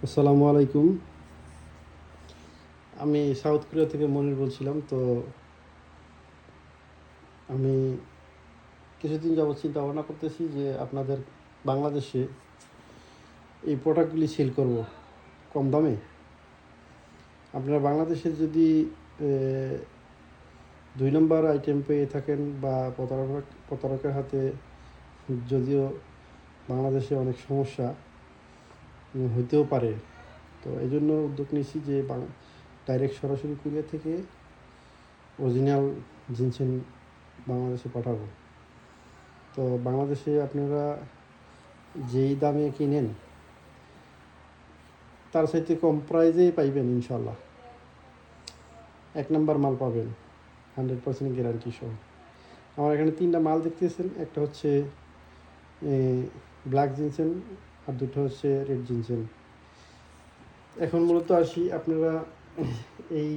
আসসালামু আলাইকুম। আমি সাউথ কোরিয়া থেকে মনির বলছিলাম। তো আমি কিছুদিন যাবৎ চিন্তা ভাবনা করতেছি যে আপনাদের বাংলাদেশে এই প্রোডাক্টগুলি সেল করব কম দামে। আপনারা বাংলাদেশে যদি 2 নম্বর আইটেম পেয়ে থাকেন বা প্রতারকের হাতে, যদিও বাংলাদেশে অনেক সমস্যা হইতেও পারে, তো এই জন্য উদ্যোগ নিয়েছি যে ডাইরেক্ট সরাসরি কোরিয়া থেকে অরিজিনাল জিনসেন বাংলাদেশে পাঠাবো। তো বাংলাদেশে আপনারা যেই দামে কিনেন তার সাথে কম প্রাইজেই পাইবেন ইনশাল্লাহ। 1 নম্বর মাল পাবেন 100% গ্যারান্টি সহ। আমার এখানে 3টা মাল দেখতেছেন, একটা হচ্ছে ব্ল্যাক জিনসেন আর দুটো হচ্ছে রেড জিনসেন। এখন মূলত আসি, আপনারা এই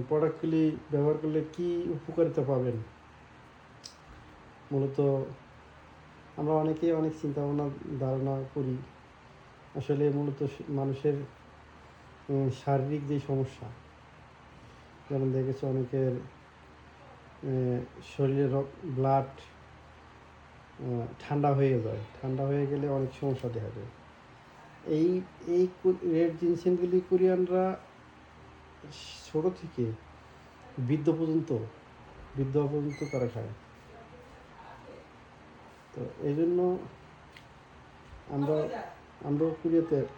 প্রোডাক্টগুলি ব্যবহার করলে কি উপকারিতা পাবেন। মূলত আমরা অনেকেই অনেক চিন্তাভাবনা ধারণা করি, আসলে মূলত মানুষের শারীরিক যে সমস্যা, যেমন দেখেছে অনেকের শরীরের ব্লাড ঠান্ডা হয়ে যায়, ঠান্ডা হয়ে গেলে অনেক সমস্যা দেখা যায়। এই এই রেড জিনসেনগুলি কোরিয়ানরা ছোটো থেকে বৃদ্ধ পর্যন্ত তারা খায়। তো এই জন্য আমরা কোরিয়াতে